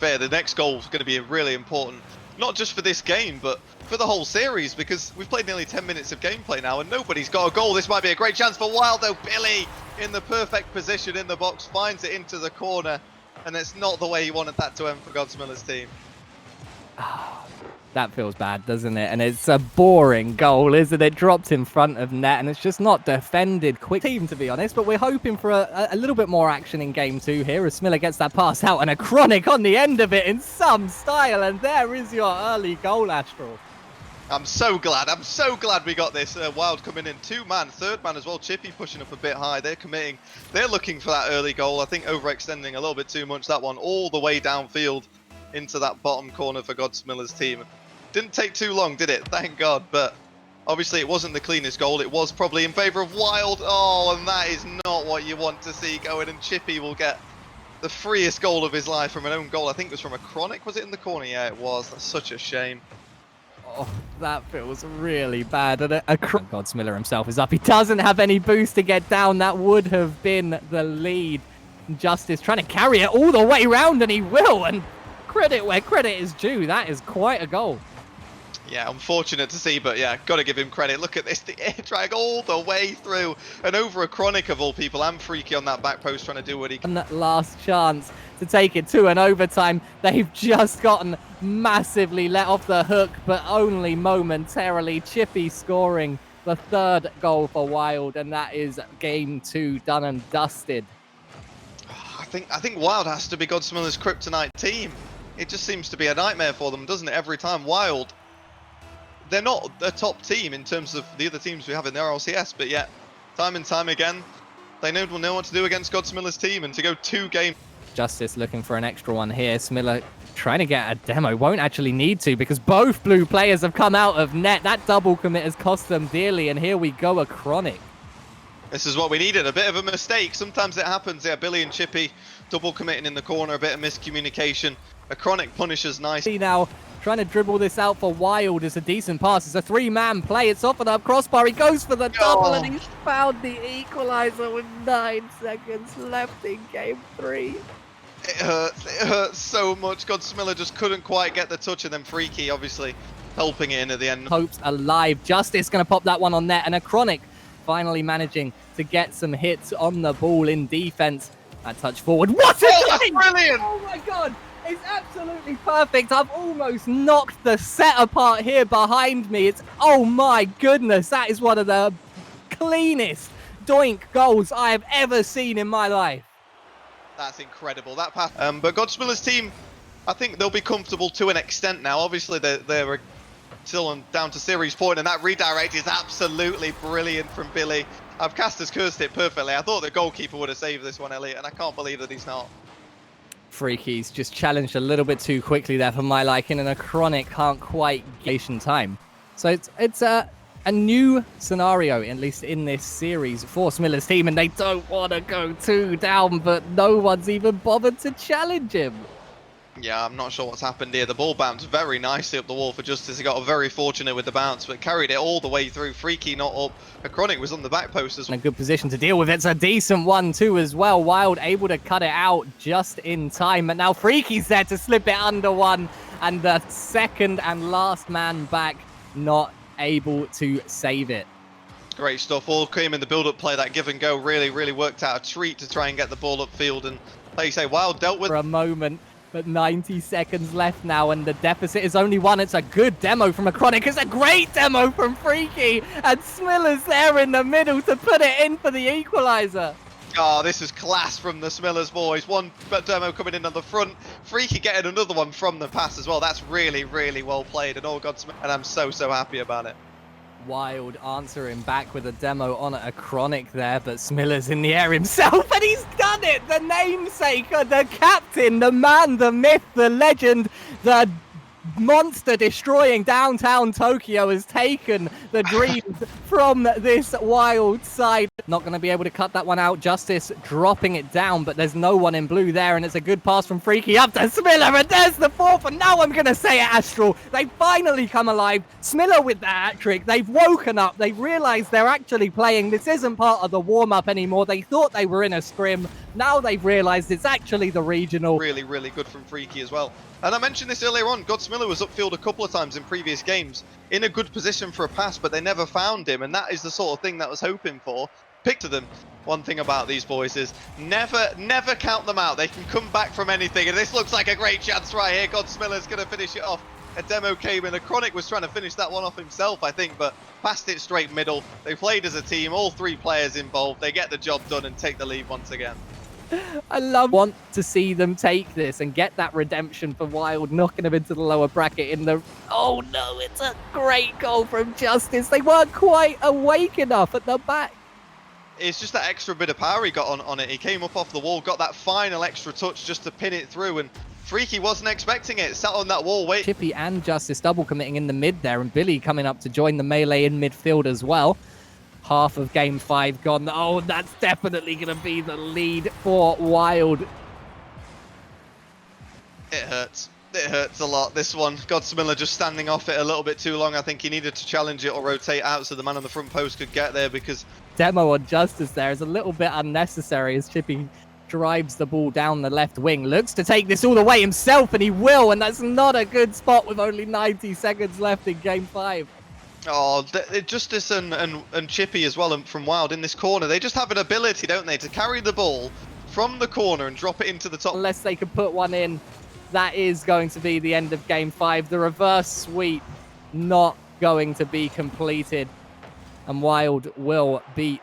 fair, the next goal is going to be really important, not just for this game, but for the whole series, because we've played nearly 10 minutes of gameplay now and nobody's got a goal. This might be a great chance for WYLDE, though. Billy in the perfect position in the box, finds it into the corner, and it's not the way he wanted that to end for Godsmilla's team. That feels bad, doesn't it? And it's a boring goal, isn't it? Dropped in front of net, and it's just not defended quick team, to be honest. But we're hoping for a little bit more action in game 2 here as Smilla gets that pass out and a chronic on the end of it in some style. And there is your early goal, Astral. I'm so glad we got this. WYLDE coming in 2-man, 3rd man as well. Chippy pushing up a bit high. They're committing. They're looking for that early goal. I think overextending a little bit too much. That one all the way downfield into that bottom corner for Godsmilla's team. Didn't take too long, did it? Thank God. But obviously it wasn't the cleanest goal. It was probably in favour of WYLDE. Oh, and that is not what you want to see going. And Chippy will get the freest goal of his life from an own goal. I think it was from a chronic. Was it in the corner? Yeah, it was. That's such a shame. Oh, that feels really bad. And Godsmilla himself is up. He doesn't have any boost to get down. That would have been the lead. Justice trying to carry it all the way round, and he will. And credit where credit is due. That is quite a goal. Yeah, unfortunate to see, but yeah, got to give him credit. Look at this, the air drag all the way through and over a chronic of all people, and Freaky on that back post trying to do what he can. And that last chance to take it to an overtime. They've just gotten massively let off the hook, but only momentarily. Chippy scoring the 3rd goal for WYLDE, and that is game 2 done and dusted. I think WYLDE has to be Godsmilla's kryptonite team. It just seems to be a nightmare for them, doesn't it? Every time. WYLDE, they're not a top team in terms of the other teams we have in the RLCS, but yet, time and time again, they know what to do against Godsmilla's team, and to go 2 games. Justice looking for an extra one here. Smilla trying to get a demo. Won't actually need to because both blue players have come out of net. That double commit has cost them dearly, and here we go, a chronic. This is what we needed, a bit of a mistake. Sometimes it happens. Yeah, Billy and Chippy double committing in the corner, a bit of miscommunication. A chronic punishes nice. Now trying to dribble this out for WYLDE is a decent pass. It's a 3-man play. It's off of the crossbar. He goes for the double, and he's found the equalizer with 9 seconds left in game 3. It hurts so much. Godsmilla just couldn't quite get the touch, and then Freaky obviously helping it in at the end. Hope's alive. Justice going to pop that one on net, and a chronic finally managing to get some hits on the ball in defense. That touch forward. What a that's brilliant! Oh my God. It's absolutely perfect. I've almost knocked the set apart here behind me. It's, oh my goodness, that is one of the cleanest doink goals I have ever seen in my life. That's incredible, that pass. But Godsmilla's team, I think they'll be comfortable to an extent now. Obviously, they're still down to series point, and that redirect is absolutely brilliant from Billy. I've casters cursed it perfectly. I thought the goalkeeper would have saved this one, Elliot, and I can't believe that he's not. Freaky's just challenged a little bit too quickly there for my liking, and a chronic can't quite get time. So it's a new scenario, at least in this series, for Smilla's team, and they don't want to go 2 down, but no one's even bothered to challenge him. Yeah, I'm not sure what's happened here. The ball bounced very nicely up the wall for Justice. He got very fortunate with the bounce, but carried it all the way through. Freaky not up. A chronic was on the back post as well. In a good position to deal with. It's a decent one too as well. WYLDE able to cut it out just in time. But now Freaky's there to slip it under one. And the second and last man back not able to save it. Great stuff. All came in the build-up play. That give and go really worked out a treat to try and get the ball upfield. And like you say, WYLDE dealt with for a moment. But 90 seconds left now, and the deficit is only 1. It's a good demo from a chronic. It's a great demo from Freaky, and Smilla's there in the middle to put it in for the equalizer. Oh, this is class from the Smilla's boys. One demo coming in on the front. Freaky getting another one from the pass as well. That's really well played, and all Godsmilla, and I'm so happy about it. WYLDE answering back with a demo on a chronic there, but Smilla's in the air himself, and he's done it! The namesake, the captain, the man, the myth, the legend, the monster destroying downtown Tokyo has taken the dreams from this WYLDE side. Not going to be able to cut that one out. Justice dropping it down, but there's no one in blue there, and it's a good pass from Freaky up to Smilla, and there's the 4th, and now I'm going to say it, Astral. They've finally come alive. Smilla with the hat trick. They've woken up. They've realised they're actually playing. This isn't part of the warm-up anymore. They thought they were in a scrim, Now they've realized it's actually the regional. Really, really good from Freaky as well. And I mentioned this earlier on, Godsmilla was upfield a couple of times in previous games, in a good position for a pass, but they never found him, and that is the sort of thing that I was hoping for. Pick to them. One thing about these boys is never count them out. They can come back from anything, and this looks like a great chance right here. Godsmilla's going to finish it off. A demo came in. A Chronic was trying to finish that one off himself, I think, but passed it straight middle. They played as a team, all 3 players involved. They get the job done and take the lead once again. Want to see them take this and get that redemption for Wild, knocking them into the lower bracket in the... Oh no, it's a great goal from Justice. They weren't quite awake enough at the back. It's just that extra bit of power he got on it. He came up off the wall, got that final extra touch just to pin it through, and Freaky wasn't expecting it. Sat on that wall, wait. Chippy and Justice double committing in the mid there, and Billy coming up to join the melee in midfield as well. Half of game 5 gone. Oh, that's definitely going to be the lead for Wild. It hurts. It hurts a lot, this one. Godsmilla just standing off it a little bit too long. I think he needed to challenge it or rotate out so the man on the front post could get there, because... Demo on Justice there is a little bit unnecessary as Chippy drives the ball down the left wing. Looks to take this all the way himself, and he will, and that's not a good spot with only 90 seconds left in game 5. Oh, Justice and Chippy as well from Wild in this corner. They just have an ability, don't they, to carry the ball from the corner and drop it into the top. Unless they could put one in, that is going to be the end of game 5. The reverse sweep not going to be completed, and Wild will beat